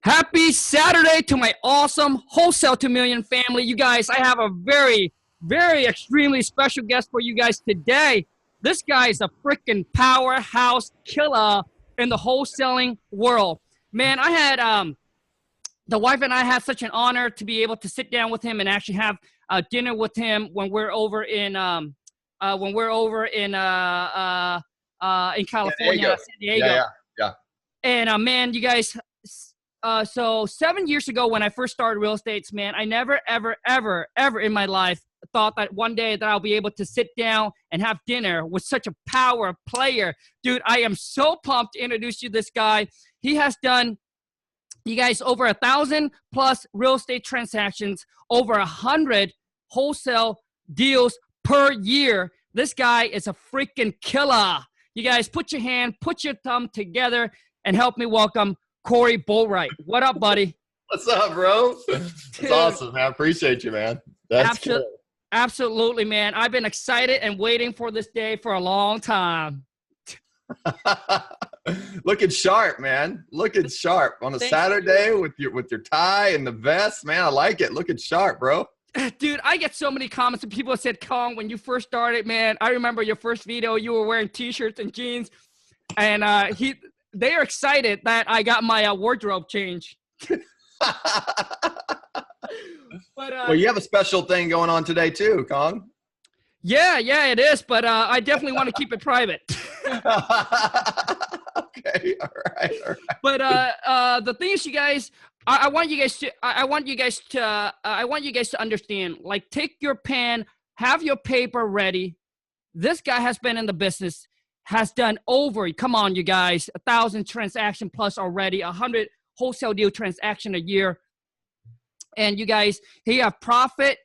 Happy Saturday to my awesome Wholesale to Million family. You guys, I have a very, very extremely special guest for you guys today. This guy is a freaking powerhouse killer in the wholesaling world. Man, I had the wife and I had such an honor to be able to sit down with him and actually have dinner with him when we're over in California, San Diego. Yeah. And man, you guys, so 7 years ago when I first started real estate, man, I never, ever in my life thought that one day that I'll be able to sit down and have dinner with such a power player. Dude, I am so pumped to introduce you to this guy. He has done, you guys, over 1,000 plus real estate transactions, over 100 wholesale deals per year. This guy is a freaking killer. You guys, put your thumb together and help me welcome Cory Boatright. What up, buddy? What's up, bro? It's awesome, man. I appreciate you, man. That's cool. Absolutely, man. I've been excited and waiting for this day for a long time. Looking sharp, man. Looking sharp on a Saturday with your tie and the vest, man. I like it. Looking sharp, bro. Dude, I get so many comments and people said, Khang, when you first started, man, I remember your first video, you were wearing t-shirts and jeans, and they are excited that I got my wardrobe change. But, well, you have a special thing going on today too, Khang. Yeah, it is, but I definitely want to keep it private. Okay, all right. But the thing is, you guys, I want you guys to understand. Like, take your pen, have your paper ready. This guy has been in the business, has done over, come on, you guys, 1,000 transaction plus already, 100 wholesale deal transaction a year. And you guys, he have profit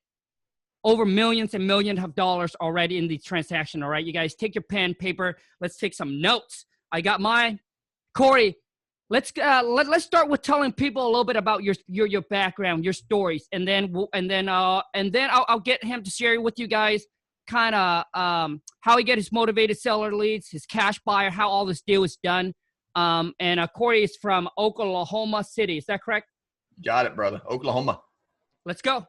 over millions and millions of dollars already in the transaction. All right, you guys, take your pen, paper. Let's take some notes. I got mine. Cory, let's start with telling people a little bit about your background, your stories, and then I'll get him to share with you guys kind of how he get his motivated seller leads, his cash buyer, how all this deal is done. And Cory is from Oklahoma City. Is that correct? Got it, brother. Oklahoma. Let's go.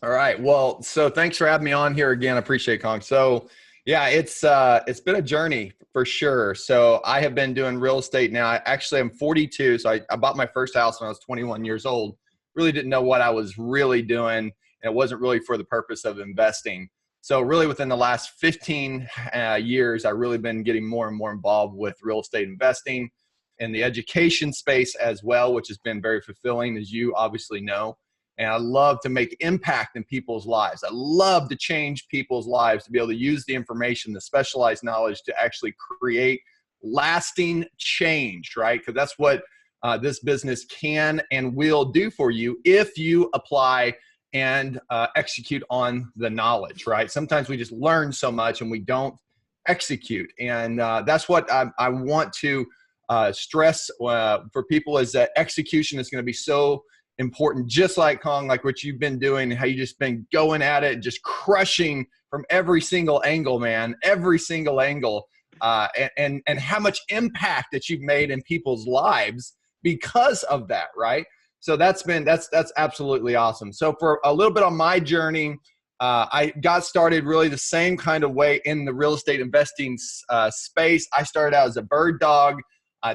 All right. Well, so thanks for having me on here again. I appreciate it, Khang. So yeah, it's been a journey for sure. So I have been doing real estate now. I'm 42. So I bought my first house when I was 21 years old. Really didn't know what I was really doing. And it wasn't really for the purpose of investing. So really within the last 15 years, I've really been getting more and more involved with real estate investing in the education space as well, which has been very fulfilling, as you obviously know. And I love to make impact in people's lives. I love to change people's lives, to be able to use the information, the specialized knowledge to actually create lasting change, right? Because that's what this business can and will do for you if you apply and execute on the knowledge, right? Sometimes we just learn so much and we don't execute. And that's what I want to stress for people, is that execution is going to be so important, just like Khang, like what you've been doing, how you just been going at it, just crushing from every single angle, man, every single angle, and how much impact that you've made in people's lives because of that, right? So that's absolutely awesome. So for a little bit on my journey, I got started really the same kind of way in the real estate investing space. I started out as a bird dog.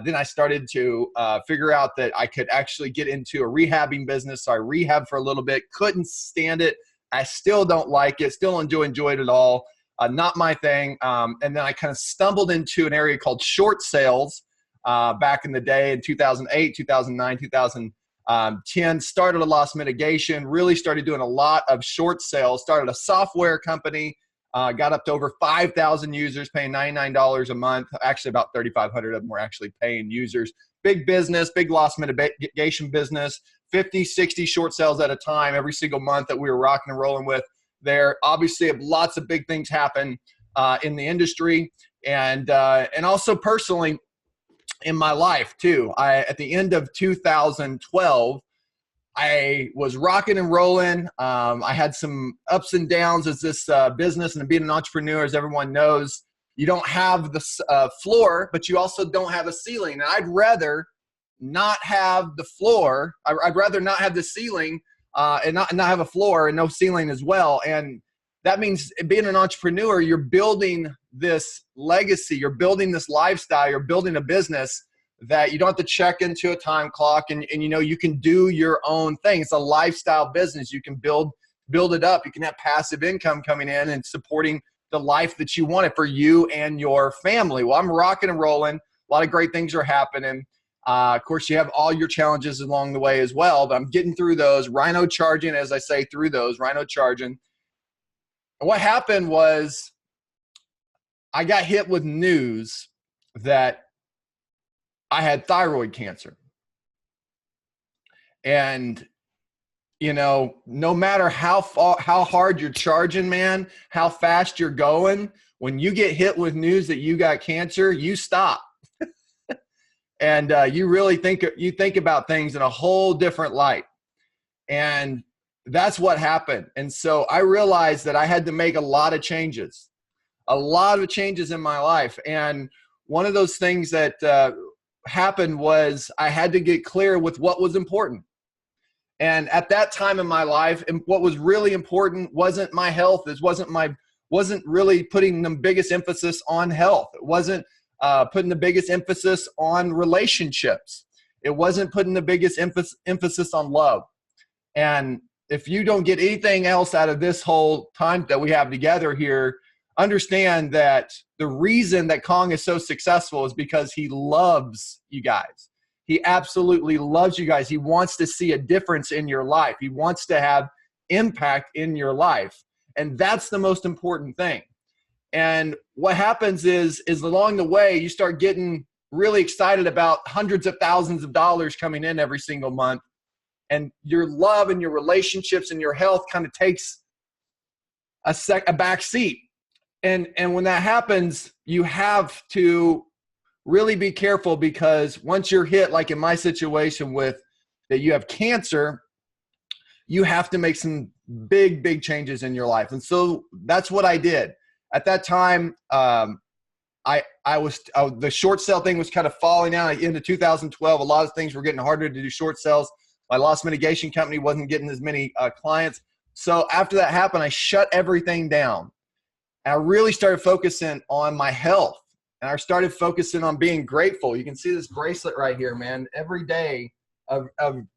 Then I started to figure out that I could actually get into a rehabbing business. So I rehabbed for a little bit, couldn't stand it. I still don't like it, still enjoyed it all. Not my thing. And then I kind of stumbled into an area called short sales back in the day in 2008, 2009, 2010. Started a loss mitigation, really started doing a lot of short sales, started a software company. Got up to over 5,000 users paying $99 a month. Actually, about 3,500 of them were actually paying users. Big business, big loss mitigation business, 50, 60 short sales at a time every single month that we were rocking and rolling with there. Obviously, lots of big things happen in the industry and also personally in my life too. At the end of 2012, I was rocking and rolling. I had some ups and downs as this business, and being an entrepreneur, as everyone knows, you don't have the floor, but you also don't have a ceiling. And I'd rather not have the floor. I'd rather not have the ceiling and not have a floor and no ceiling as well. And that means being an entrepreneur, you're building this legacy, you're building this lifestyle, you're building a business that you don't have to check into a time clock, and you know, you can do your own thing. It's a lifestyle business. You can build it up. You can have passive income coming in and supporting the life that you wanted for you and your family. Well, I'm rocking and rolling. A lot of great things are happening. Of course, you have all your challenges along the way as well, but I'm getting through those, rhino charging, as I say, through those, rhino charging. And what happened was I got hit with news that I had thyroid cancer. And, you know, no matter how hard you're charging, man, how fast you're going, when you get hit with news that you got cancer, you stop. And you really think about things in a whole different light. And that's what happened. And so I realized that I had to make a lot of changes in my life. And one of those things that happened was I had to get clear with what was important. And at that time in my life, and what was really important wasn't my health. It wasn't really putting the biggest emphasis on health. It wasn't putting the biggest emphasis on relationships. It wasn't putting the biggest emphasis on love. And if you don't get anything else out of this whole time that we have together here, understand that the reason that Khang is so successful is because he loves you guys. He absolutely loves you guys. He wants to see a difference in your life. He wants to have impact in your life. And that's the most important thing. And what happens is along the way, you start getting really excited about hundreds of thousands of dollars coming in every single month. And your love and your relationships and your health kind of takes a back seat. And when that happens, you have to really be careful, because once you're hit, like in my situation with that you have cancer, you have to make some big changes in your life. And so that's what I did. At that time, the short sale thing was kind of falling out at the end of 2012. A lot of things were getting harder to do short sales. My loss mitigation company wasn't getting as many clients. So after that happened, I shut everything down. And I really started focusing on my health. And I started focusing on being grateful. You can see this bracelet right here, man. Every day of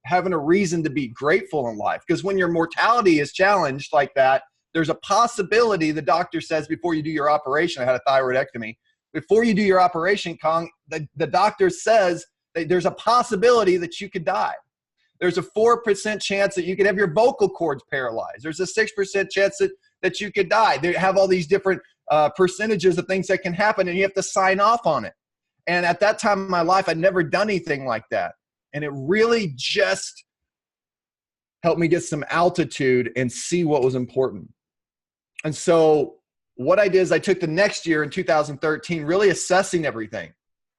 having a reason to be grateful in life. Because when your mortality is challenged like that, there's a possibility, the doctor says before you do your operation, I had a thyroidectomy. Before you do your operation, Khang, the doctor says that there's a possibility that you could die. There's a 4% chance that you could have your vocal cords paralyzed. There's a 6% chance that you could die. They have all these different percentages of things that can happen, and you have to sign off on it. And at that time in my life, I'd never done anything like that. And it really just helped me get some altitude and see what was important. And so what I did is I took the next year in 2013, really assessing everything.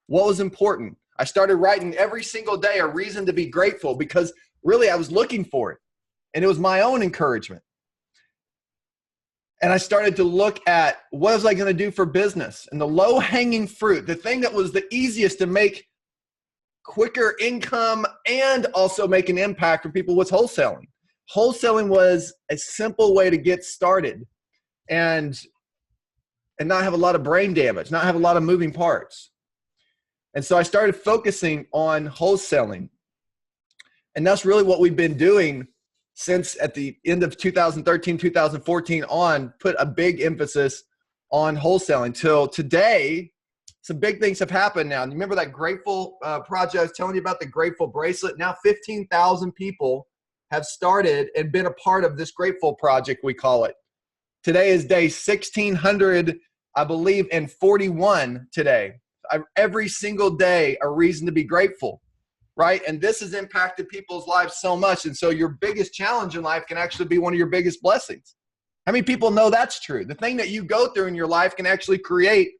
What was important? I started writing every single day a reason to be grateful, because really I was looking for it. And it was my own encouragement. And I started to look at what was I going to do for business, and the low-hanging fruit, the thing that was the easiest to make quicker income and also make an impact for people was wholesaling. Wholesaling was a simple way to get started and not have a lot of brain damage, not have a lot of moving parts. And so I started focusing on wholesaling. And that's really what we've been doing since at the end of 2013, 2014 on, put a big emphasis on wholesaling till today. Some big things have happened now. And you remember that Grateful project I was telling you about, the Grateful bracelet? Now 15,000 people have started and been a part of this Grateful project, we call it. Today is day 1600, I believe, and 41 today. Every single day, a reason to be grateful, right? And this has impacted people's lives so much. And so your biggest challenge in life can actually be one of your biggest blessings. How many people know that's true? The thing that you go through in your life can actually create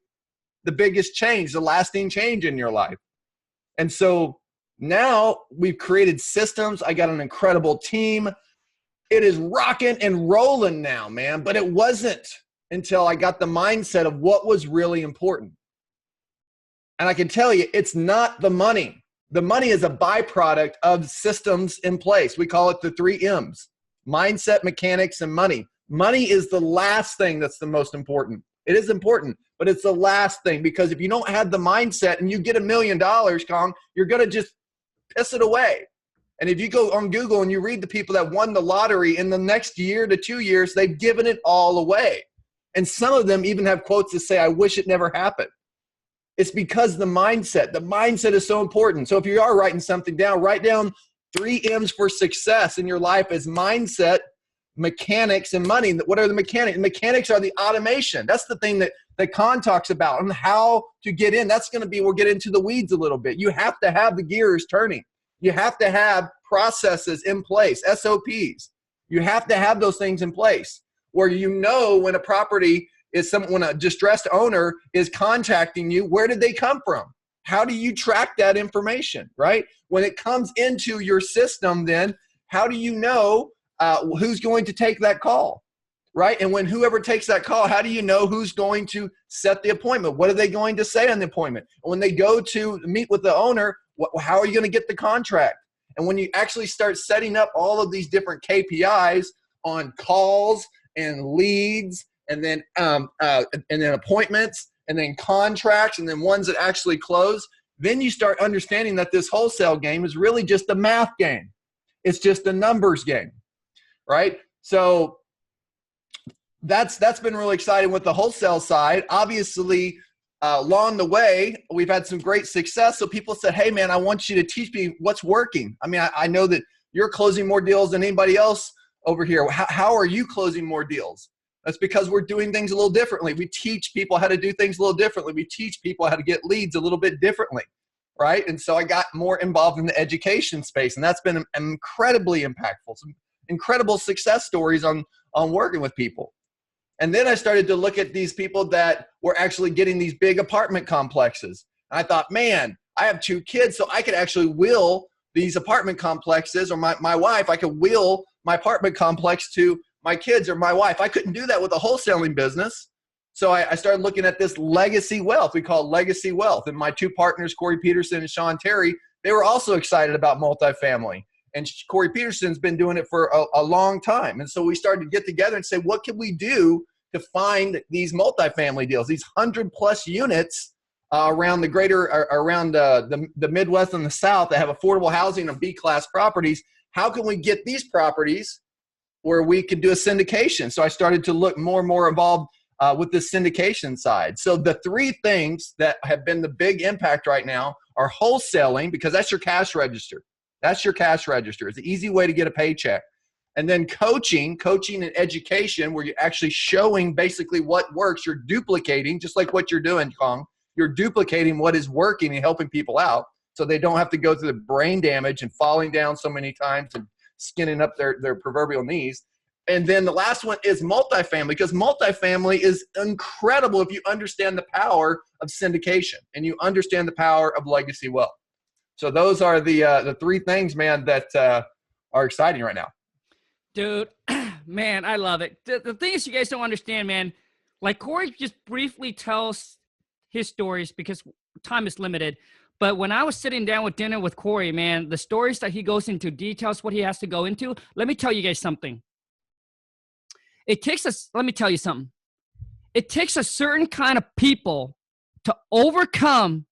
the biggest change, the lasting change in your life. And so now we've created systems. I got an incredible team. It is rocking and rolling now, man. But it wasn't until I got the mindset of what was really important. And I can tell you, it's not the money. The money is a byproduct of systems in place. We call it the 3 M's: mindset, mechanics, and money. Money is the last thing that's the most important. It is important, but it's the last thing, because if you don't have the mindset and you get $1 million, Khang, you're going to just piss it away. And if you go on Google and you read the people that won the lottery, in the next year to 2 years, they've given it all away. And some of them even have quotes that say, "I wish it never happened." It's because the mindset is so important. So if you are writing something down, write down 3 M's for success in your life as mindset, mechanics, and money. What are the mechanics? The mechanics are the automation. That's the thing that Khan talks about, and how to get in. That's going to be, we'll get into the weeds a little bit. You have to have the gears turning. You have to have processes in place, SOPs. You have to have those things in place where you know when a property is when a distressed owner is contacting you, where did they come from? How do you track that information, right? When it comes into your system, then how do you know who's going to take that call, right? And when whoever takes that call, how do you know who's going to set the appointment? What are they going to say on the appointment? And when they go to meet with the owner, how are you going to get the contract? And when you actually start setting up all of these different KPIs on calls and leads, and then appointments, and then contracts, and then ones that actually close, then you start understanding that this wholesale game is really just a math game. It's just a numbers game, right? So that's been really exciting with the wholesale side. Obviously, along the way, we've had some great success. So people said, "Hey, man, I want you to teach me what's working." I mean, I know that you're closing more deals than anybody else over here. How are you closing more deals? That's because we're doing things a little differently. We teach people how to do things a little differently. We teach people how to get leads a little bit differently, right? And so I got more involved in the education space, and that's been incredibly impactful. Some incredible success stories on working with people. And then I started to look at these people that were actually getting these big apartment complexes. And I thought, man, I have 2 kids, so I could actually will these apartment complexes, or my wife, I could will my apartment complex to my kids or my wife. I couldn't do that with a wholesaling business. So I started looking at this legacy wealth. We call it legacy wealth. And my 2 partners, Cory Peterson and Sean Terry, they were also excited about multifamily. And Cory Peterson's been doing it for a long time. And so we started to get together and say, what can we do to find these multifamily deals, these 100+ units around the the Midwest and the South that have affordable housing and B-class properties? How can we get these properties where we could do a syndication? So I started to look more and more involved with the syndication side. So the 3 things that have been the big impact right now are wholesaling, because that's your cash register. That's your cash register. It's an easy way to get a paycheck. And then coaching and education, where you're actually showing basically what works. You're duplicating, just like what you're doing, Khang. You're duplicating what is working and helping people out, so they don't have to go through the brain damage and falling down so many times and skinning up their proverbial knees. And then the last one is multifamily, because multifamily is incredible if you understand the power of syndication and you understand the power of legacy wealth. So those are the 3 things, man, that are exciting right now. Dude, man, I love it. The thing is, you guys don't understand, man. Like, Cory just briefly tells his stories because time is limited. But when I was sitting down with dinner with Cory, man, the stories that he goes into details, what he has to go into. Let me tell you guys something. Let me tell you something. It takes a certain kind of people to overcome,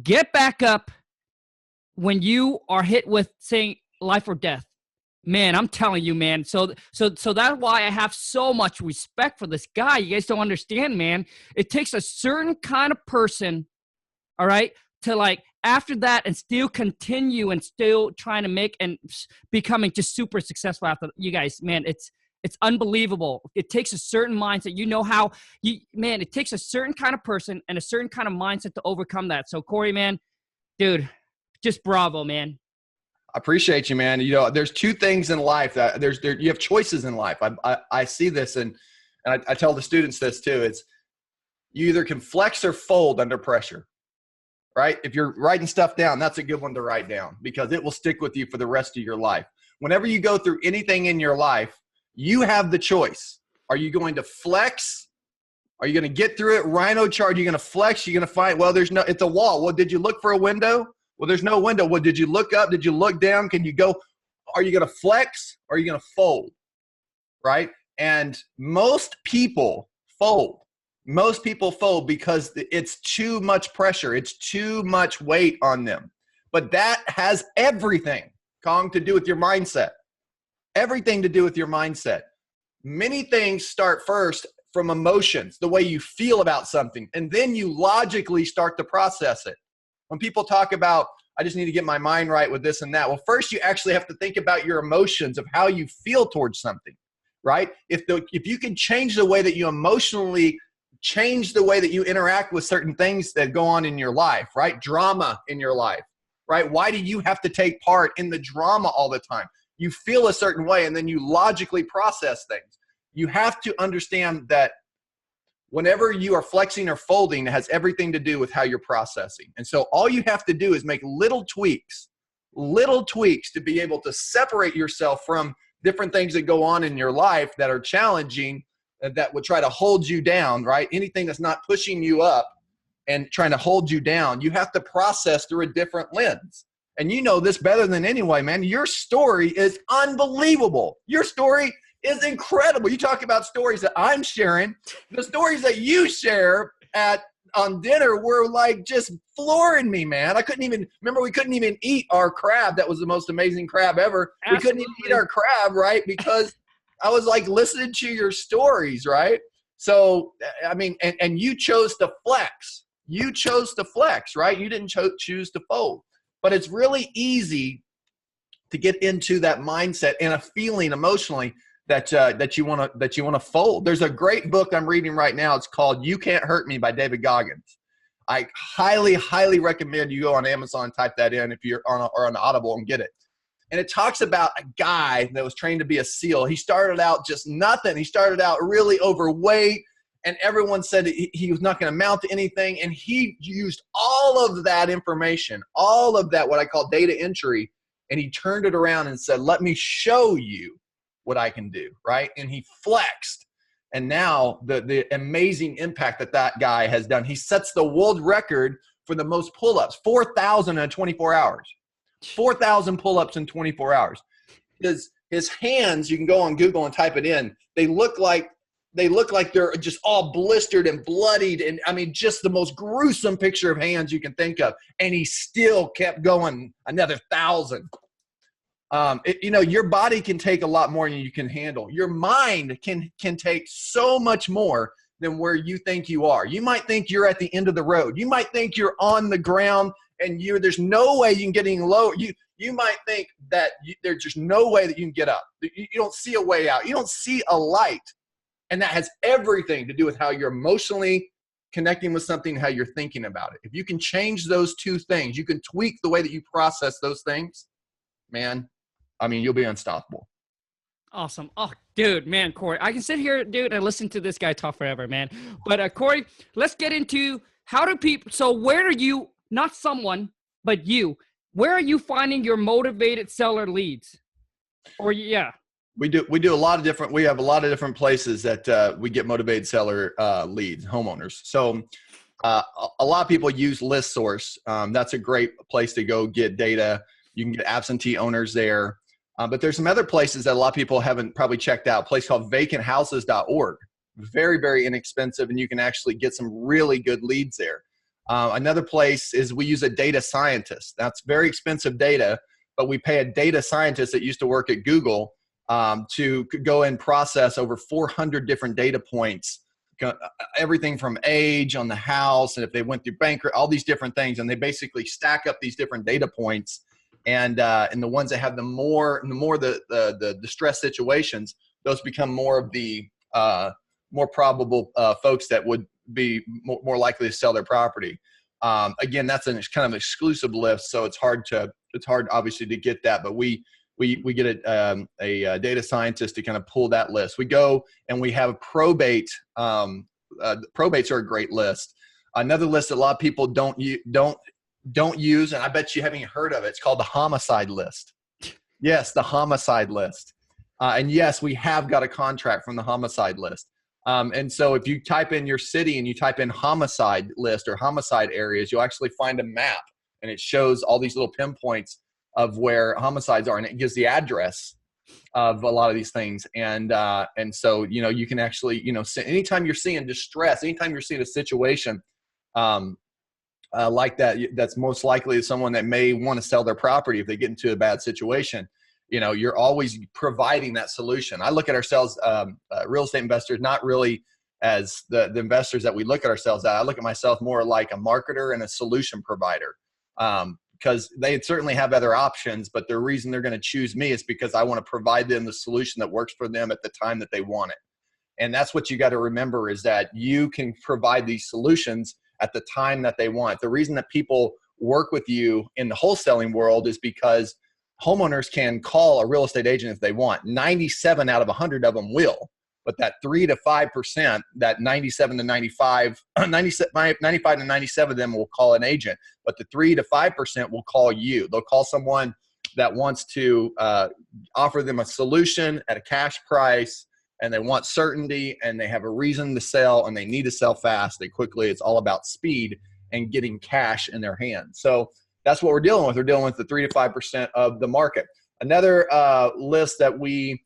get back up when you are hit with, saying, life or death. Man, I'm telling you, man. So that's why I have so much respect for this guy. You guys don't understand, man. It takes a certain kind of person, all right, to, like, after that and still continue and still trying to make and becoming just super successful after. You guys, man, it's unbelievable. It takes a certain mindset. You know how it takes a certain kind of person and a certain kind of mindset to overcome that. So Cory, man, dude, just bravo, man. I appreciate you, man. You know, there's 2 things in life that you have choices in life. I see this, and I tell the students this too. It's you either can flex or fold under pressure, right? If you're writing stuff down, that's a good one to write down, because it will stick with you for the rest of your life. Whenever you go through anything in your life, you have the choice. Are you going to flex? Are you going to get through it? Rhino chart, are you going to flex? You're going to find, well, it's a wall. Well, did you look for a window? Well, there's no window. Well, did you look up? Did you look down? Can you go? Are you going to flex? Or are you going to fold? Right? And most people fold. Most people fold because it's too much pressure. It's too much weight on them. But that has everything, Khang, to do with your mindset. Everything to do with your mindset. Many things start first from emotions, the way you feel about something, and then you logically start to process it. When people talk about, I just need to get my mind right with this and that, well, first you actually have to think about your emotions of how you feel towards something, right? If you can change the way that you emotionally change the way that you interact with certain things that go on in your life, right? Drama in your life, right? Why do you have to take part in the drama all the time? You feel a certain way and then you logically process things. You have to understand that whenever you are flexing or folding, it has everything to do with how you're processing. And so all you have to do is make little tweaks to be able to separate yourself from different things that go on in your life that are challenging, that would try to hold you down, right? Anything that's not pushing you up and trying to hold you down, you have to process through a different lens. And you know this better than anyone, man. Your story is unbelievable. Your story is incredible. You talk about stories that I'm sharing. The stories that you share on dinner were like just flooring me, man. I couldn't even remember. We couldn't even eat our crab. That was the most amazing crab ever. Absolutely. We couldn't even eat our crab, right? Because I was like listening to your stories, right? So, I mean, and you chose to flex. You chose to flex, right? You didn't choose to fold. But it's really easy to get into that mindset and a feeling emotionally that you want to fold. There's a great book I'm reading right now. It's called "You Can't Hurt Me" by David Goggins. I highly recommend you go on Amazon, type that in if you're on Audible and get it. And it talks about a guy that was trained to be a SEAL. He started out just nothing. He started out really overweight, and everyone said he was not going to amount to anything. And he used all of that information, all of that, what I call data entry, and he turned it around and said, let me show you what I can do, right? And he flexed. And now the amazing impact that guy has done. He sets the world record for the most pull-ups, 4,000 in 24 hours. 4,000 pull-ups in 24 hours. His hands, you can go on Google and type it in. They look like they're just all blistered and bloodied, and I mean, just the most gruesome picture of hands you can think of. And he still kept going another 1,000. Your body can take a lot more than you can handle. Your mind can take so much more than where you think you are. You might think you're at the end of the road. You might think you're on the ground and there's no way you can get any lower. You might think that there's just no way that you can get up. You don't see a way out. You don't see a light. And that has everything to do with how you're emotionally connecting with something, how you're thinking about it. If you can change those two things, you can tweak the way that you process those things, man, I mean, you'll be unstoppable. Awesome. Oh, dude, man, Cory, I can sit here, dude, and listen to this guy talk forever, man. But Cory, let's get into how do people, so where are you, not someone, but you, where are you finding your motivated seller leads? Or yeah. We have a lot of different places that we get motivated seller leads, homeowners. So a lot of people use ListSource. That's a great place to go get data. You can get absentee owners there. But there's some other places that a lot of people haven't probably checked out. A place called vacanthouses.org. Very, very inexpensive, and you can actually get some really good leads there. Another place is we use a data scientist. That's very expensive data, but we pay a data scientist that used to work at Google to go and process over 400 different data points, everything from age on the house, and if they went through bankruptcy, all these different things, and they basically stack up these different data points, and the ones that have the more the distress situations, those become more of the more probable folks that would be more likely to sell their property. Again, that's kind of an exclusive list, so it's hard obviously to get that, but we get a data scientist to kind of pull that list. We go and we have probate. Probates are a great list. Another list that a lot of people don't use, and I bet you haven't heard of it. It's called the homicide list. Yes, the homicide list. And yes, we have got a contract from the homicide list. And so if you type in your city and you type in homicide list or homicide areas, you'll actually find a map. and it shows all these little pinpoints of where homicides are, and it gives the address of a lot of these things. And so, you can actually, anytime you're seeing distress, anytime you're seeing a situation like that, that's most likely someone that may want to sell their property if they get into a bad situation. You're always providing that solution. I look at ourselves, real estate investors, not really as the investors that we look at ourselves at. I look at myself more like a marketer and a solution provider, because they certainly have other options, but the reason they're going to choose me is because I want to provide them the solution that works for them at the time that they want it. And that's what you got to remember, is that you can provide these solutions at the time that they want. The reason that people work with you in the wholesaling world is because homeowners can call a real estate agent if they want. 97 out of 100 of them will. But that 3 to 5%, that 97 to 95, 95 to 97 of them will call an agent. But the 3 to 5% will call you. They'll call someone that wants to offer them a solution at a cash price, and they want certainty, and they have a reason to sell, and they need to sell fast. It's all about speed and getting cash in their hands. So that's what we're dealing with. We're dealing with the 3 to 5% of the market. Another list that we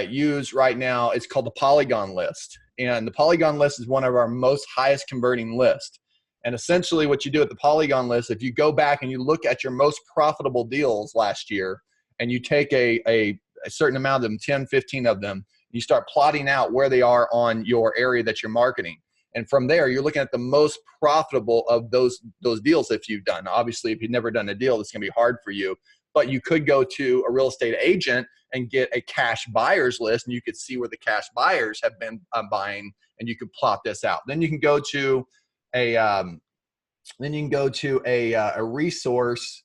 use right now is called the Polygon list. And the Polygon list is one of our most highest converting lists. And essentially what you do at the Polygon list, if you go back and you look at your most profitable deals last year, and you take a certain amount of them, 10, 15 of them, you start plotting out where they are on your area that you're marketing. And from there, you're looking at the most profitable of those deals if you've done. Obviously, if you've never done a deal, it's going to be hard for you. But you could go to a real estate agent and get a cash buyers list, and you could see where the cash buyers have been buying, and you could plot this out. Then you can go to a resource.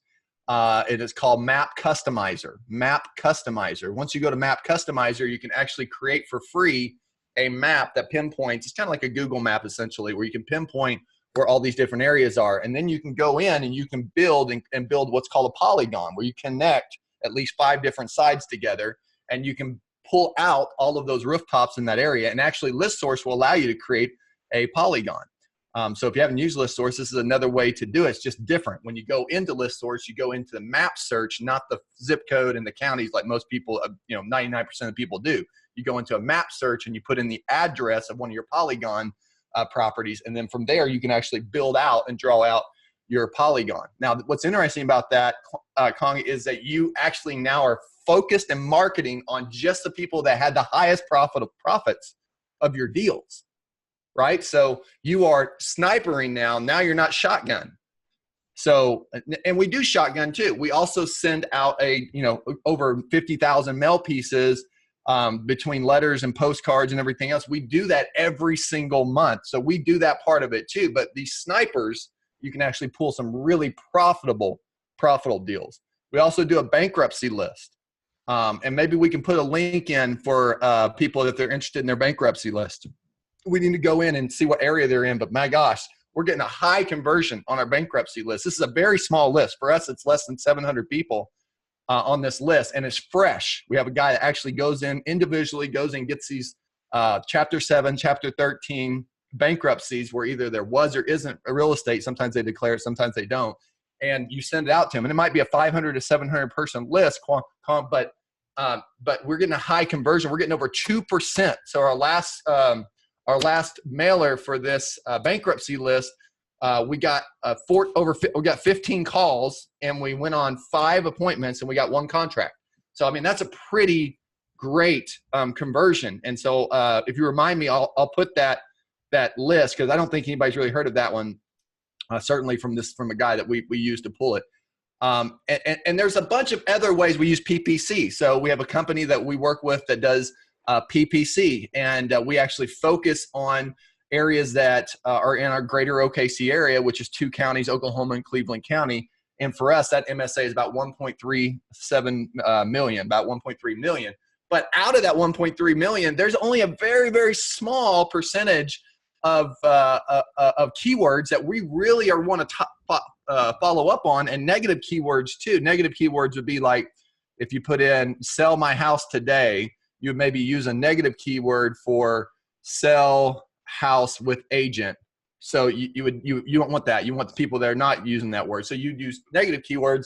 It is called Map Customizer. Map Customizer. Once you go to Map Customizer, you can actually create for free a map that pinpoints. It's kind of like a Google map, essentially, where you can pinpoint where all these different areas are. And then you can go in and you can build and build what's called a polygon, where you connect at least 5 different sides together, and you can pull out all of those rooftops in that area. And actually, ListSource will allow you to create a polygon. So if you haven't used ListSource, this is another way to do it. It's just different. When you go into ListSource, you go into the map search, not the zip code and the counties like most people, 99% of people do. You go into a map search and you put in the address of one of your polygon properties. And then from there, you can actually build out and draw out your polygon. Now, what's interesting about that, Khang, is that you actually now are focused and marketing on just the people that had the highest profits of your deals. Right? So you are snipering now. Now you're not shotgun. So, and we do shotgun too. We also send out over 50,000 mail pieces between letters and postcards and everything else. We do that every single month. So we do that part of it too. But these snipers, you can actually pull some really profitable deals. We also do a bankruptcy list. And maybe we can put a link in for people if they're interested in their bankruptcy list. We need to go in and see what area they're in. But my gosh, we're getting a high conversion on our bankruptcy list. This is a very small list. For us, it's less than 700 people on this list, and it's fresh. We have a guy that actually goes in individually, goes and gets these Chapter 7, Chapter 13 bankruptcies where either there was or isn't a real estate. Sometimes they declare it, sometimes they don't. And you send it out to him. And it might be a 500 to 700 person list, but we're getting a high conversion. We're getting over 2%. So our last mailer for this bankruptcy list, we got 15 calls, and we went on 5 appointments, and we got 1 contract. So I mean, that's a pretty great conversion. And so if you remind me, I'll put that list, because I don't think anybody's really heard of that one. Certainly from a guy that we used to pull it. And there's a bunch of other ways we use PPC. So we have a company that we work with that does PPC, and we actually focus on areas that are in our greater OKC area, which is 2 counties, Oklahoma and Cleveland County. And for us, that MSA is about 1.37 million, about 1.3 million. But out of that 1.3 million, there's only a very, very small percentage of keywords that we really want to follow up on, and negative keywords too. Negative keywords would be like, if you put in "sell my house today," you would maybe use a negative keyword for "sell house with agent." So you don't want that. You want the people that are not using that word. So you'd use negative keywords,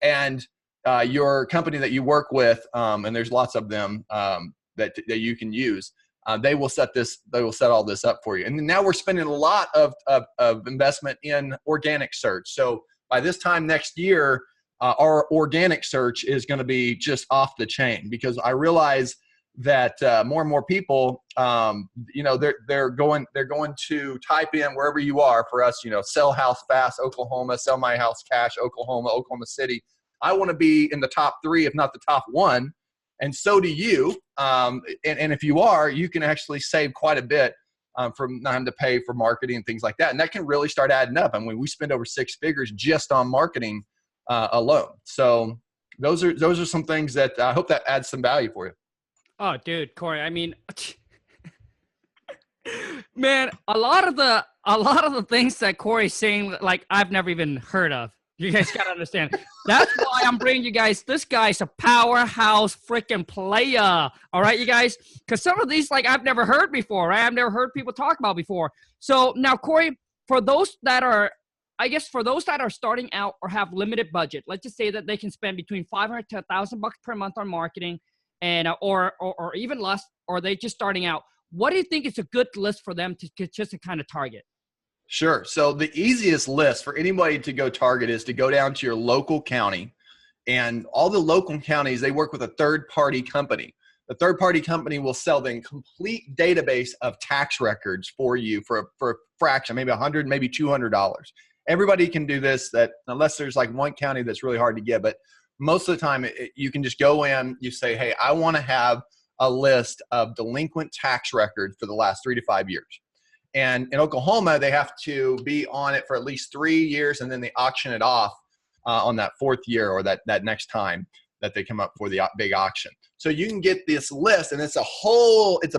and your company that you work with, and there's lots of them that you can use. They will set all this up for you. And now we're spending a lot of investment in organic search. So by this time next year, our organic search is going to be just off the chain, because I realize that more and more people, they're going to type in wherever you are. For us, sell house fast, Oklahoma, sell my house cash, Oklahoma City. I want to be in the top 3, if not the top 1. And so do you. And if you are, you can actually save quite a bit from not having to pay for marketing and things like that. And that can really start adding up. I mean, we spend over 6 figures just on marketing alone. So those are some things that I hope that adds some value for you. Oh, dude, Cory, I mean, man, a lot of the things that Cory's saying, like, I've never even heard of. You guys got to understand. That's why I'm bringing you guys. This guy's a powerhouse freaking player. All right, you guys? Because some of these, like, I've never heard before, right? I've never heard people talk about before. So now, Cory, for those that are starting out or have limited budget, let's just say that they can spend between $500 to $1,000 per month on marketing, and or even less, or they just starting out. What do you think is a good list for them to kind of target? Sure. So the easiest list for anybody to go target is to go down to your local county, and all the local counties, they work with a third-party company. The third-party company will sell the complete database of tax records for you for a fraction, maybe $100, maybe $200. Everybody can do this, that unless there's like one county that's really hard to get, but most of the time you can just go in, you say, hey, I want to have a list of delinquent tax records for the last 3 to 5 years. And in Oklahoma, they have to be on it for at least 3 years, and then they auction it off on that 4th year, or that next time that they come up for the big auction. So you can get this list, and it's a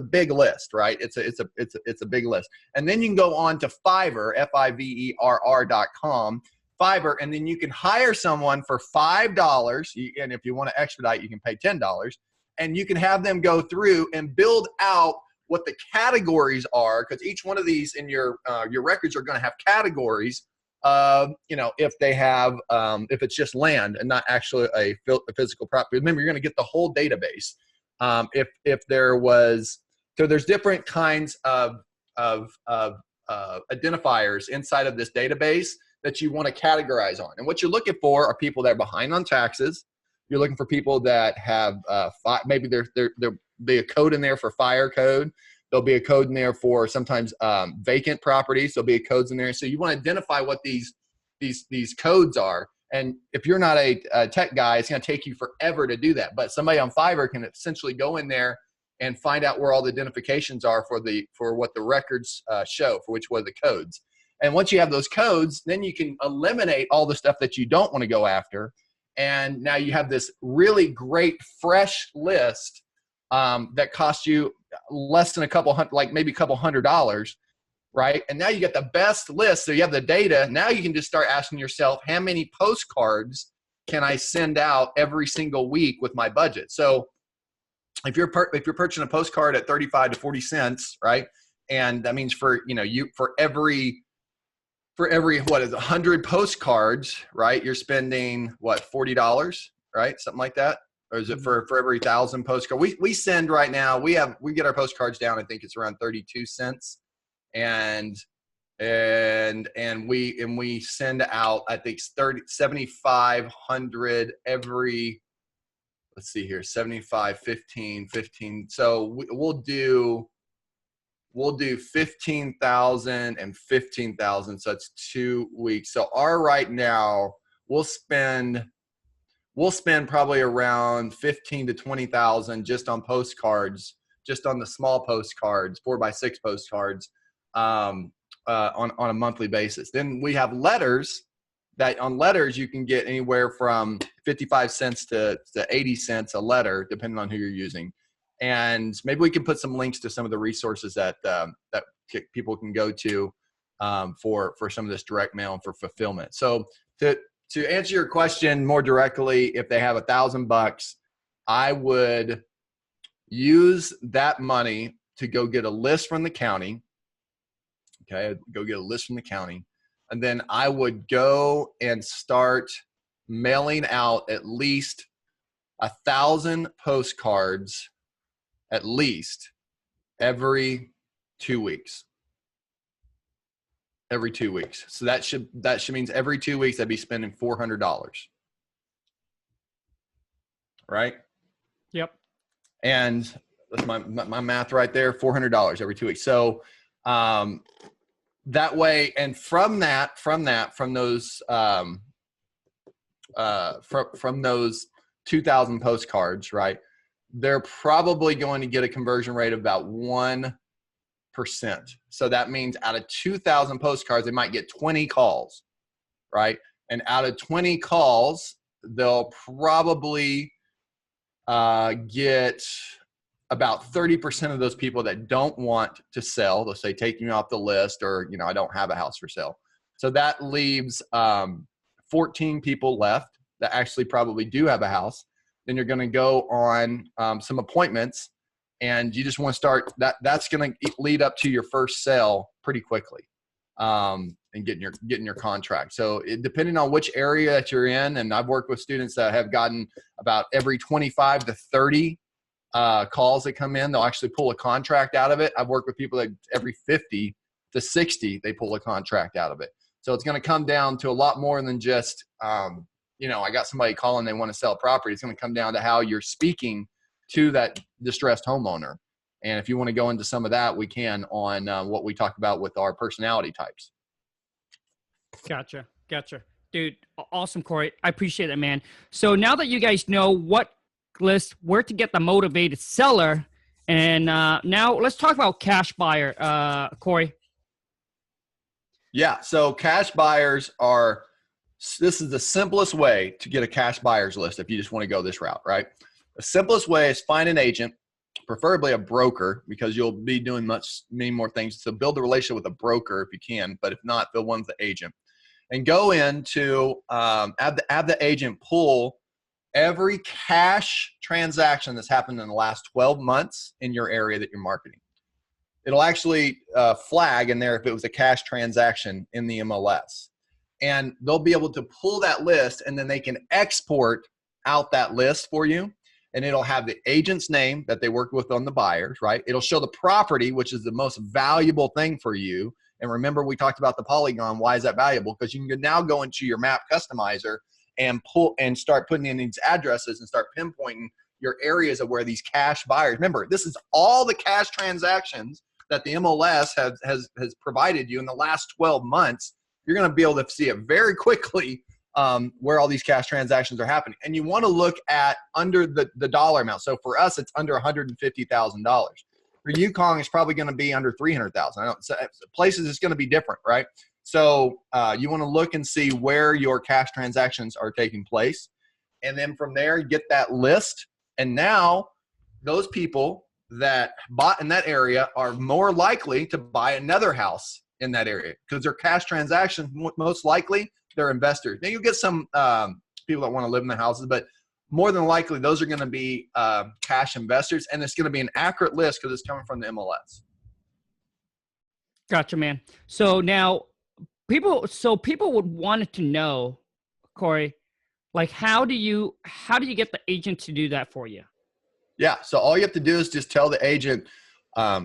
big list, right? It's a big list. And then you can go on to Fiverr, Fiverr.com, Fiverr, and then you can hire someone for $5. And if you want to expedite, you can pay $10, and you can have them go through and build out what the categories are, because each one of these in your records are going to have categories. If they have, if it's just land and not actually a physical property. Remember, you're going to get the whole database. If there was, so there's different kinds of identifiers inside of this database that you want to categorize on. And what you're looking for are people that are behind on taxes. You're looking for people that have maybe there'll be a code in there for fire code. There'll be a code in there for sometimes vacant properties. There'll be a codes in there. So you want to identify what these codes are. And if you're not a tech guy, it's going to take you forever to do that. But somebody on Fiverr can essentially go in there and find out where all the identifications are for what the records show, for which were the codes. And once you have those codes, then you can eliminate all the stuff that you don't want to go after. And now you have this really great fresh list that costs you less than a couple hundred, like maybe a couple $100, right? And now you get the best list. So you have the data. Now you can just start asking yourself, how many postcards can I send out every single week with my budget? So if you're purchasing a postcard at 35 to 40 cents, right? And that means for every 100 postcards, right? You're spending what, $40, right? Something like that. Or is it for every 1,000 postcards? We send right now, we get our postcards down, I think it's around 32 cents. And we send out, I think 7,500 every, let's see here, 75, 15. So we'll do 15,000 and 15,000. So it's 2 weeks. So right now we'll spend probably around 15 to 20,000 just on postcards, just on the small postcards, 4x6 postcards, on a monthly basis. Then we have letters. That on letters you can get anywhere from 55 cents to 80 cents a letter, depending on who you're using. And maybe we can put some links to some of the resources that people can go to for some of this direct mail and for fulfillment. So to answer your question more directly, if they have $1,000, I would use that money to go get a list from the county, Okay. I'd go get a list from the county. And then I would go and start mailing out at least 1,000 postcards at least every 2 weeks. Every 2 weeks. So that should means every 2 weeks I'd be spending $400. Right? Yep. And that's my math right there, $400 every 2 weeks. So that way, and from those 2,000 postcards, right? They're probably going to get a conversion rate of about 1%. So that means out of 2,000 postcards, they might get 20 calls, right? And out of 20 calls, they'll probably get about 30% of those people that don't want to sell. They'll say, take me off the list, or, I don't have a house for sale. So that leaves 14 people left that actually probably do have a house. Then you're going to go on some appointments, and you just want to start that's going to lead up to your first sale pretty quickly, and getting your contract. So depending on which area that you're in, and I've worked with students that have gotten about every 25 to 30 calls that come in, they'll actually pull a contract out of it. I've worked with people that every 50 to 60, they pull a contract out of it. So it's going to come down to a lot more than just, I got somebody calling, they want to sell a property. It's going to come down to how you're speaking to that distressed homeowner. And if you want to go into some of that, we can on what we talked about with our personality types. Gotcha. Dude, awesome, Cory. I appreciate it, man. So now that you guys know what list, where to get the motivated seller, and now let's talk about cash buyer, Cory. Yeah, so cash buyers this is the simplest way to get a cash buyers list if you just want to go this route, right? The simplest way is find an agent, preferably a broker, because you'll be doing many more things. So build a relationship with a broker if you can, but if not, build one with the agent. And go into have the agent pull every cash transaction that's happened in the last 12 months in your area that you're marketing. It'll actually flag in there if it was a cash transaction in the MLS. And they'll be able to pull that list, and then they can export out that list for you. And it'll have the agent's name that they worked with on the buyers, right? It'll show the property, which is the most valuable thing for you. And remember, we talked about the polygon. Why is that valuable? Because you can now go into your map customizer and pull and start putting in these addresses and start pinpointing your areas of where these cash buyers. Remember, this is all the cash transactions that the MLS has provided you in the last 12 months. You're going to be able to see it very quickly where all these cash transactions are happening. And you want to look at under the dollar amount. So for us, it's under $150,000. For you, Khang, it's probably going to be under $300,000. So places it's going to be different, right? So you want to look and see where your cash transactions are taking place. And then from there, you get that list. And now those people that bought in that area are more likely to buy another house in that area because their cash transactions, most likely, they're investors. Now you get some people that want to live in the houses, but more than likely, those are going to be cash investors, and it's going to be an accurate list because it's coming from the MLS. Gotcha, man. So now people would want to know, Cory, like how do you get the agent to do that for you? Yeah. So all you have to do is just tell the agent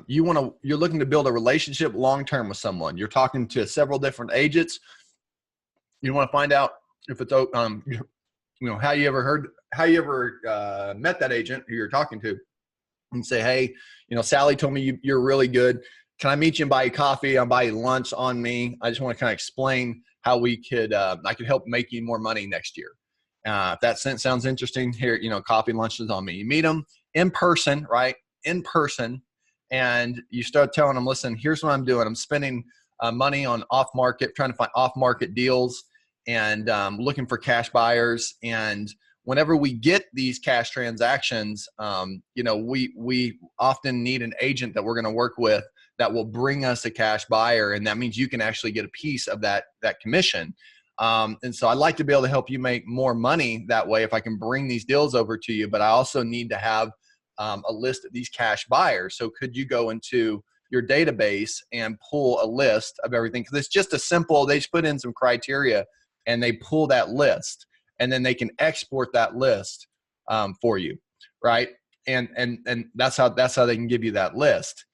you're looking to build a relationship long-term with someone. You're talking to several different agents. You want to find out if it's how you ever met that agent who you're talking to, and say, hey, Sally told me you're really good. Can I meet you and buy you coffee? I'll buy you lunch on me. I just want to kind of explain how I could help make you more money next year. If that sounds interesting, here, coffee, lunch is on me. You meet them in person, right? In person. And you start telling them, listen, here's what I'm doing. I'm spending money on trying to find off-market deals and looking for cash buyers. And whenever we get these cash transactions, we often need an agent that we're going to work with that will bring us a cash buyer. And that means you can actually get a piece of that commission. And so I'd like to be able to help you make more money that way if I can bring these deals over to you, but I also need to have a list of these cash buyers. So could you go into your database and pull a list of everything. Because it's just a simple, they just put in some criteria and they pull that list, and then they can export that list for you, right? And that's how they can give you that list.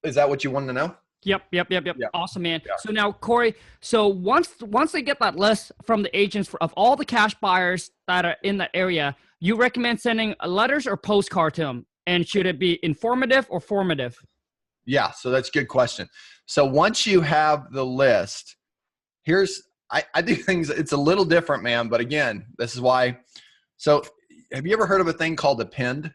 Is that what you wanted to know? Yep. Yeah. Awesome, man. Yeah. So now, Cory, so once they get that list from the agents of all the cash buyers that are in the area, you recommend sending letters or postcard to them? And should it be informative or formative? Yeah, so that's a good question. So once you have the list, I do things, it's a little different, man. But again, this is why. So have you ever heard of a thing called append?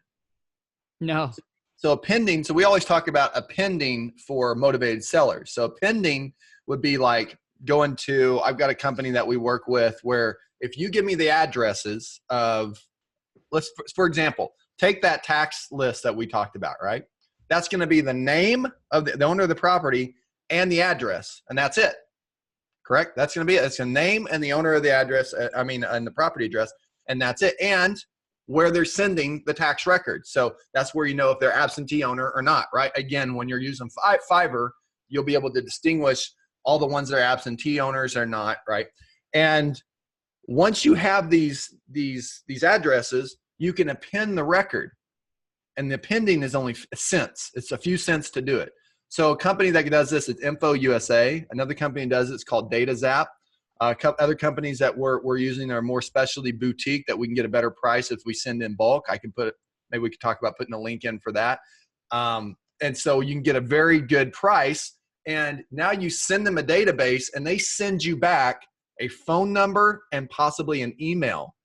No. So appending, so we always talk about appending for motivated sellers. So appending would be like going to, I've got a company that we work with where if you give me the addresses of, for example, take that tax list that we talked about, right? That's going to be the name of the owner of the property and the address, and that's it. Correct? That's going to be it. It's a name and the owner of the address, and the property address, and that's it. And where they're sending the tax record. So that's where you know if they're absentee owner or not, right? Again, when you're using Fiverr, you'll be able to distinguish all the ones that are absentee owners or not, right? And once you have these addresses, you can append the record. And the appending is only cents. It's a few cents to do it. So a company that does this is Info USA. Another company does it. It's called DataZap. Other companies that we're using are more specialty boutique that we can get a better price if we send in bulk. Maybe we could talk about putting a link in for that. And so you can get a very good price. And now you send them a database and they send you back a phone number and possibly an email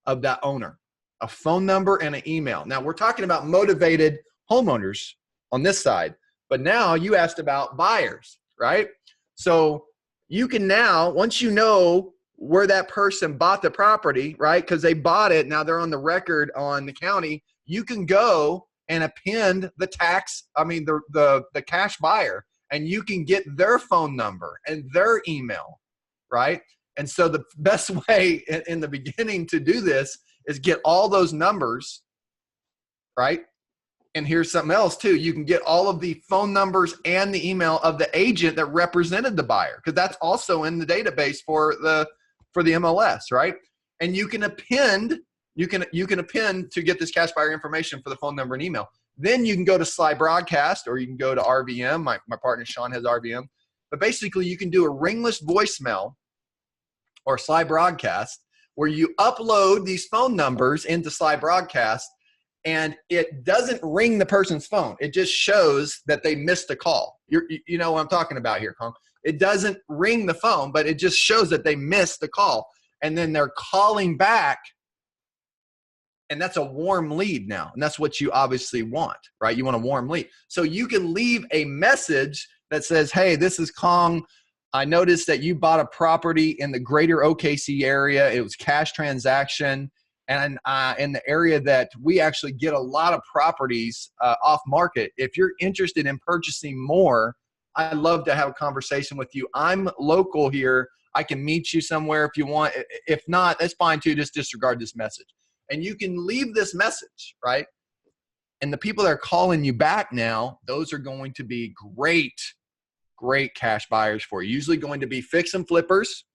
of that owner. A phone number and an email. Now we're talking about motivated homeowners on this side, but now you asked about buyers, right? So you can now, once you know where that person bought the property, right? Because they bought it, now they're on the record on the county, you can go and append the the cash buyer, and you can get their phone number and their email, right? And so the best way in the beginning to do this is get all those numbers, right? And here's something else too. You can get all of the phone numbers and the email of the agent that represented the buyer, because that's also in the database for the MLS, right? And you can append, you can append to get this cash buyer information for the phone number and email. Then you can go to Sly Broadcast, or you can go to RVM. My partner Sean has RVM. But basically you can do a ringless voicemail or Sly Broadcast where you upload these phone numbers into Sly Broadcast, and it doesn't ring the person's phone. It just shows that they missed a call. You know what I'm talking about here, Khang. It doesn't ring the phone, but it just shows that they missed the call. And then they're calling back, and that's a warm lead now. And that's what you obviously want, right? You want a warm lead. So you can leave a message that says, hey, this is Khang. I noticed that you bought a property in the greater OKC area. It was cash transaction. And in the area that we actually get a lot of properties off market. If you're interested in purchasing more, I'd love to have a conversation with you. I'm local here. I can meet you somewhere if you want. If not, that's fine too. Just disregard this message. And you can leave this message, right? And the people that are calling you back now, those are going to be great cash buyers for you. Usually going to be fix and flippers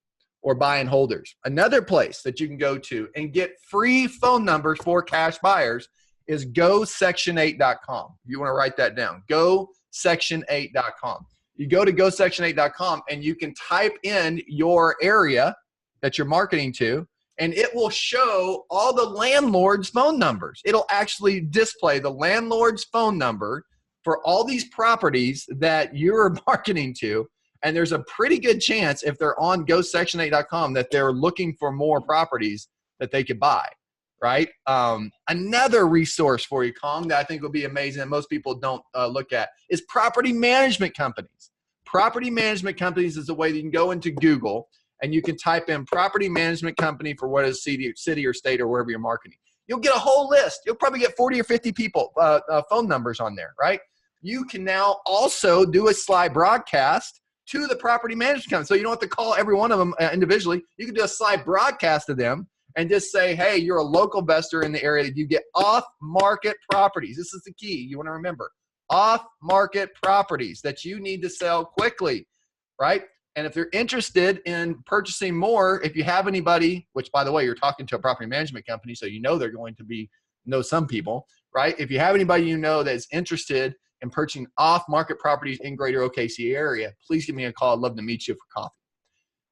or buy and holders. Another place that you can go to and get free phone numbers for cash buyers is gosection8.com. If you want to write that down, gosection8.com. You go to gosection8.com and you can type in your area that you're marketing to, and it will show all the landlord's phone numbers. It'll actually display the landlord's phone number for all these properties that you're marketing to. And there's a pretty good chance if they're on gosection8.com that they're looking for more properties that they could buy, right? Another resource for you, Khang, that I think will be amazing and most people don't look at is property management companies. Property management companies is a way that you can go into Google and you can type in property management company for what is city or state or wherever you're marketing. You'll get a whole list. You'll probably get 40 or 50 people, phone numbers on there, right? You can now also do a Sly Broadcast to the property management company. So you don't have to call every one of them individually. You can do a Sly Broadcast to them and just say, hey, you're a local investor in the area. You get off-market properties. This is the key you want to remember. off-market properties that you need to sell quickly, right? And if they're interested in purchasing more, if you have anybody, which by the way, you're talking to a property management company, so you know they're going to know some people, right? If you have anybody you know that's interested in purchasing off-market properties in greater OKC area, please give me a call. I'd love to meet you for coffee.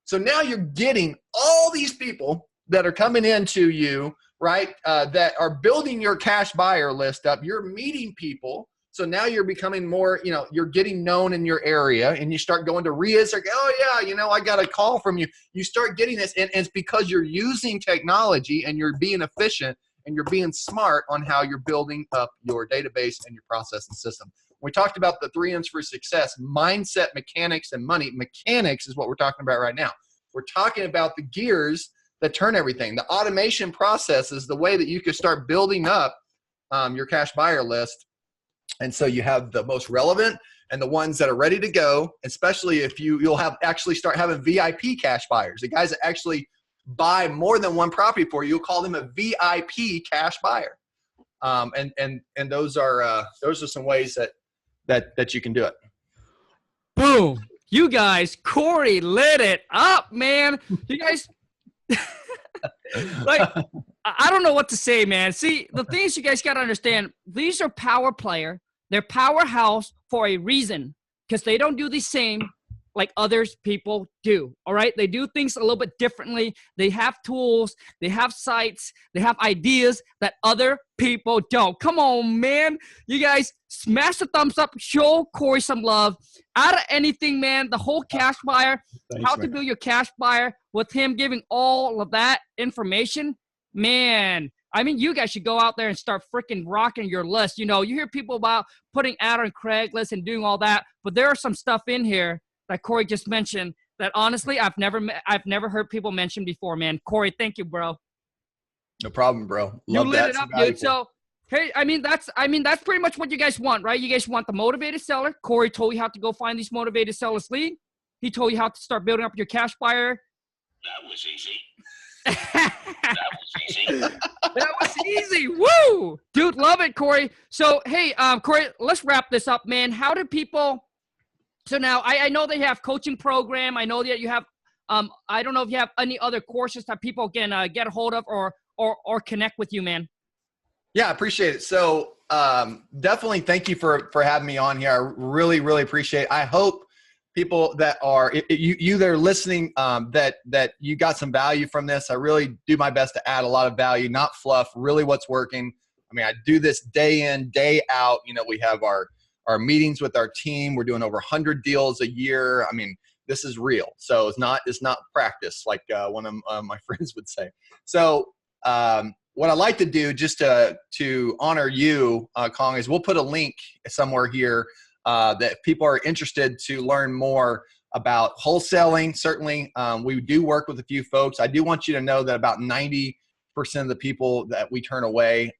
So now you're getting all these people that are coming into you, right, that are building your cash buyer list up. You're meeting people. So now you're becoming more, you're getting known in your area, and you start going to RIAs, like, oh yeah, I got a call from you. You start getting this, and it's because you're using technology and you're being efficient and you're being smart on how you're building up your database and your process and system. We talked about the 3 M's for success: mindset, mechanics, and money. Mechanics is what we're talking about right now. We're talking about the gears that turn everything. The automation process is the way that you can start building up your cash buyer list. And so you have the most relevant and the ones that are ready to go, especially if you'll have actually start having VIP cash buyers, the guys that actually buy more than one property for you. You'll call them a VIP cash buyer. And those are some ways that you can do it. Boom. You guys, Cory lit it up, man. You guys, like, I don't know what to say, man. See, the things you guys got to understand, these are power player. They're powerhouse for a reason, because they don't do the same like others people do. All right. They do things a little bit differently. They have tools, they have sites, they have ideas that other people don't. Come on, man. You guys smash the thumbs up, show Cory some love. Out of anything, man, the whole cash buyer, how to build your cash buyer, with him giving all of that information, man. I mean, you guys should go out there and start freaking rocking your list. You hear people about putting ad on Craigslist and doing all that, but there are some stuff in here that Cory just mentioned that honestly I've never heard people mention before, man. Cory, thank you, bro. No problem, bro. You lit it up, dude. So hey, I mean that's pretty much what you guys want, right? You guys want the motivated seller. Cory told you how to go find these motivated sellers lead. He told you how to start building up your cash buyer. That was easy. That was easy. Woo! Dude, love it, Cory. So, hey, Cory, let's wrap this up, man. How do people – so now I know they have coaching program. I know that you have I don't know if you have any other courses that people can get a hold of or connect with you, man. Yeah, I appreciate it. So definitely thank you for having me on here. I really, really appreciate it. I hope people that are you that are listening that you got some value from this. I really do my best to add a lot of value, not fluff, really what's working. I mean, I do this day in, day out. We have our meetings with our team. We're doing over 100 deals a year. I mean, this is real. So it's not practice, like one of my friends would say. So what I like to do, just to honor you, Khang, is we'll put a link somewhere here that people are interested to learn more about wholesaling. Certainly, we do work with a few folks. I do want you to know that about 90% of the people that we turn away,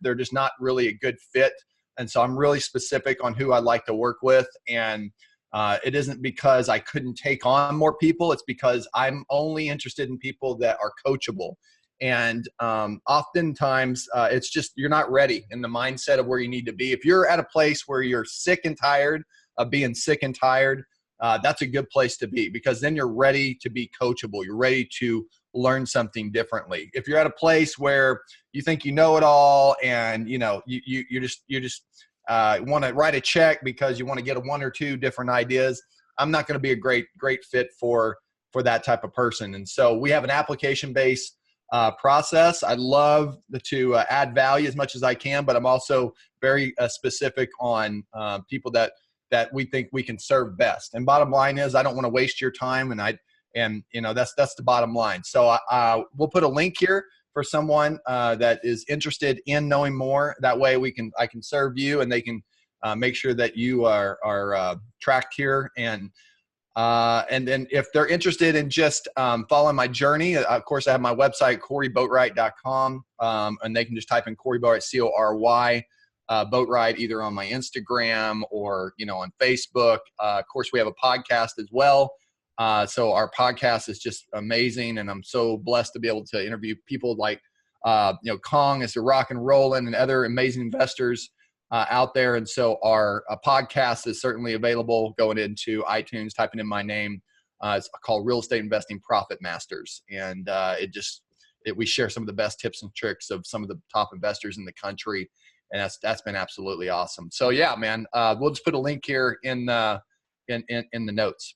they're just not really a good fit. And so I'm really specific on who I'd like to work with. And it isn't because I couldn't take on more people. It's because I'm only interested in people that are coachable. And oftentimes it's just you're not ready in the mindset of where you need to be. If you're at a place where you're sick and tired of being sick and tired, that's a good place to be, because then you're ready to be coachable. You're ready to learn something differently. If you're at a place where you think you know it all, and you just want to write a check because you want to get one or two different ideas, I'm not going to be a great fit for that type of person. And so we have an application-based process. I love to add value as much as I can, but I'm also very specific on people that we think we can serve best. And bottom line is, I don't want to waste your time, and that's the bottom line. So we'll put a link here for someone that is interested in knowing more. That way I can serve you, and they can make sure that you are tracked here. And then if they're interested in just following my journey, of course, I have my website, CoryBoatright.com, and they can just type in Cory Boatright, CORY, Boatright, either on my Instagram or, on Facebook. Of course, we have a podcast as well. So our podcast is just amazing, and I'm so blessed to be able to interview people like, Khang as they're rock and rolling, and other amazing investors out there. And so our podcast is certainly available. Going into iTunes, typing in my name. It's called Real Estate Investing Profit Masters. And we share some of the best tips and tricks of some of the top investors in the country. And that's been absolutely awesome. So yeah, man, we'll just put a link here in the notes.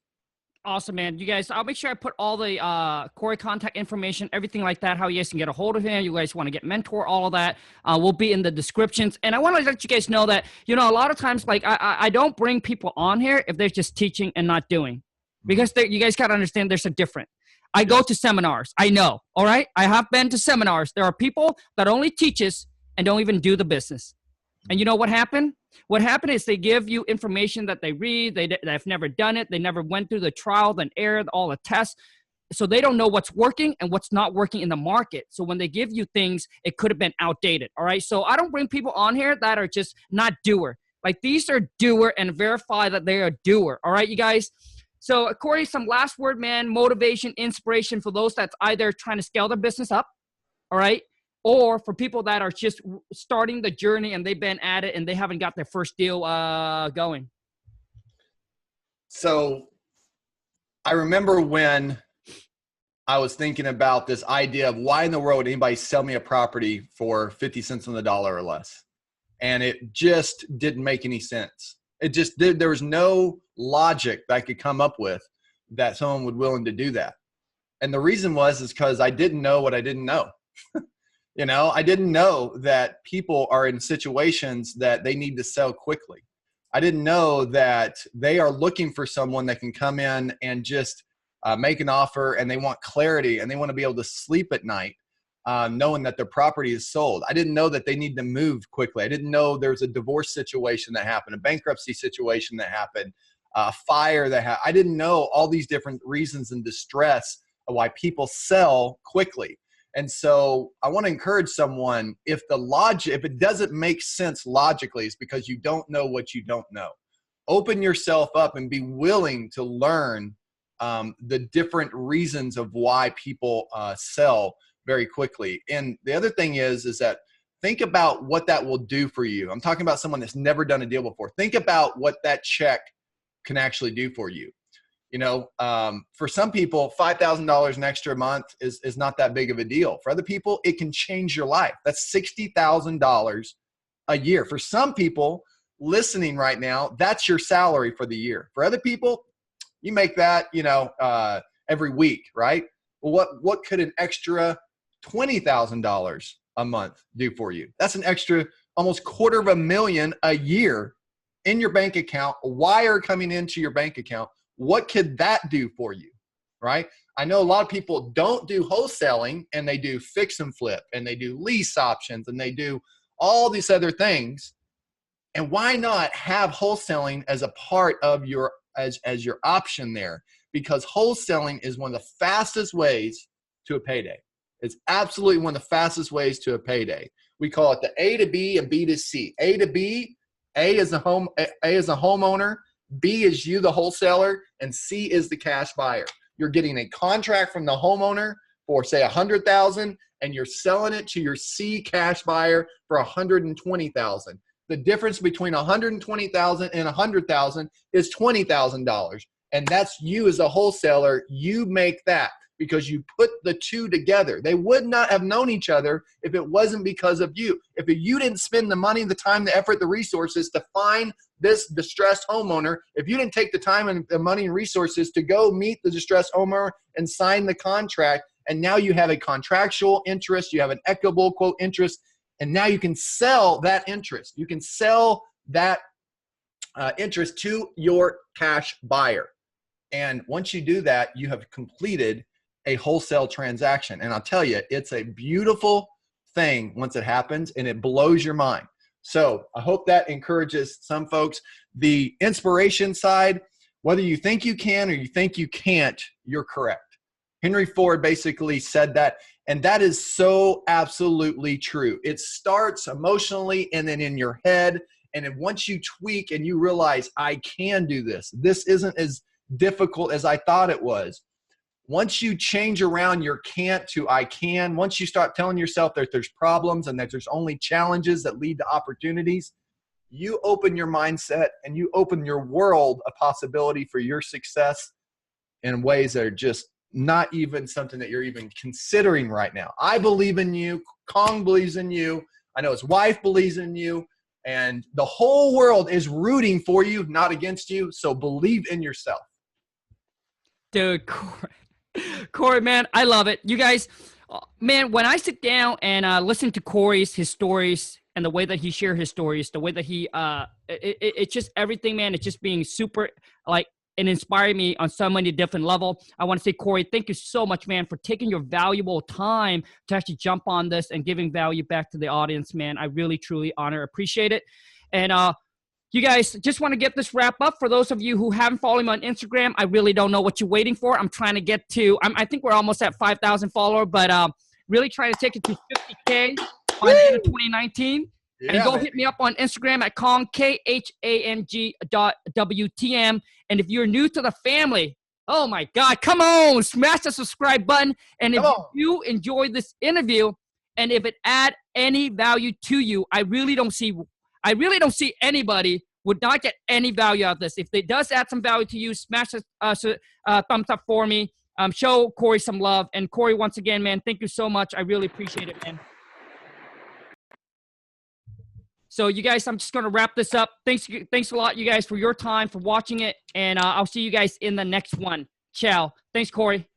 Awesome, man. You guys, I'll make sure I put all the Cory contact information, everything like that, how you guys can get a hold of him. You guys want to get mentor, all of that will be in the descriptions. And I want to let you guys know that, a lot of times, like I don't bring people on here if they're just teaching and not doing, because you guys got to understand there's a difference. I go to seminars. I know. All right. I have been to seminars. There are people that only teaches and don't even do the business. And you know what happened? What happened is they give you information that they read. They've never done it. They never went through the trial and error, all the tests. So they don't know what's working and what's not working in the market. So when they give you things, it could have been outdated. All right. So I don't bring people on here that are just not doer. Like these are doer, and verify that they are doer. All right, you guys. So Cory, some last word, man, motivation, inspiration for those that's either trying to scale their business up. All right. Or for people that are just starting the journey and they've been at it and they haven't got their first deal going. So I remember when I was thinking about this idea of why in the world would anybody sell me a property for 50 cents on the dollar or less? And it just didn't make any sense. It just did. There was no logic that I could come up with that someone would willing to do that. And the reason is because I didn't know what I didn't know. I didn't know that people are in situations that they need to sell quickly. I didn't know that they are looking for someone that can come in and just make an offer, and they want clarity and they want to be able to sleep at night knowing that their property is sold. I didn't know that they need to move quickly. I didn't know there's a divorce situation that happened, a bankruptcy situation that happened, a fire that happened. I didn't know all these different reasons and distress of why people sell quickly. And so I want to encourage someone, if it doesn't make sense logically, it's because you don't know what you don't know. Open yourself up and be willing to learn the different reasons of why people sell very quickly. And the other thing is that think about what that will do for you. I'm talking about someone that's never done a deal before. Think about what that check can actually do for you. For some people, $5,000 an extra month is not that big of a deal. For other people, it can change your life. That's $60,000 a year. For some people listening right now, that's your salary for the year. For other people, you make that, every week, right? Well, what could an extra $20,000 a month do for you? That's an extra almost $250,000 a year in your bank account, a wire coming into your bank account. What could that do for you, right? I know a lot of people don't do wholesaling, and they do fix and flip, and they do lease options, and they do all these other things. And why not have wholesaling as a part of your as your option there? Because wholesaling is one of the fastest ways to a payday. It's absolutely one of the fastest ways to a payday. We call it the A to B and B to C. A to B, A is a homeowner, B is you, the wholesaler, and C is the cash buyer. You're getting a contract from the homeowner for say $100,000, and you're selling it to your C cash buyer for $120,000. The difference between $120,000 and $100,000 is $20,000. And that's you as a wholesaler. You make that because you put the two together. They would not have known each other if it wasn't because of you. If you didn't spend the money, the time, the effort, the resources to find this distressed homeowner, if you didn't take the time and the money and resources to go meet the distressed homeowner and sign the contract, and now you have a contractual interest, you have an equitable quote interest, and now you can sell that interest. You can sell that interest to your cash buyer. And once you do that, you have completed a wholesale transaction. And I'll tell you, it's a beautiful thing once it happens, and it blows your mind. So I hope that encourages some folks. The inspiration side, whether you think you can or you think you can't, you're correct. Henry Ford basically said that, and that is so absolutely true. It starts emotionally and then in your head. And then once you tweak and you realize, I can do this, this isn't as difficult as I thought it was. Once you change around your can't to I can, once you start telling yourself that there's problems and that there's only challenges that lead to opportunities, you open your mindset and you open your world a possibility for your success in ways that are just not even something that you're even considering right now. I believe in you. Khang believes in you. I know his wife believes in you. And the whole world is rooting for you, not against you. So believe in yourself. Dude, Cory, man, I love it. You guys, man, when I sit down and listen to Cory's, his stories, and the way that he shared his stories, the way that he, it's just everything, man. It's just being super, like, and inspired me on so many different levels. I want to say, Cory, thank you so much, man, for taking your valuable time to actually jump on this and giving value back to the audience, man. I really, truly appreciate it. And you guys, just want to get this wrap up. For those of you who haven't followed me on Instagram, I really don't know what you're waiting for. I'm trying to get to, I think we're almost at 5,000 followers, but really trying to take it to 50K by the end of 2019. Yeah, and go hit me up on Instagram at Khang, KHANG.WTM. And if you're new to the family, oh my God, come on, smash the subscribe button. And if you enjoy this interview, and if it add any value to you, I really don't see anybody would not get any value out of this. If it does add some value to you, smash a thumbs up for me. Show Cory some love. And Cory, once again, man, thank you so much. I really appreciate it, man. So you guys, I'm just going to wrap this up. Thanks a lot, you guys, for your time, for watching it. And I'll see you guys in the next one. Ciao. Thanks, Cory.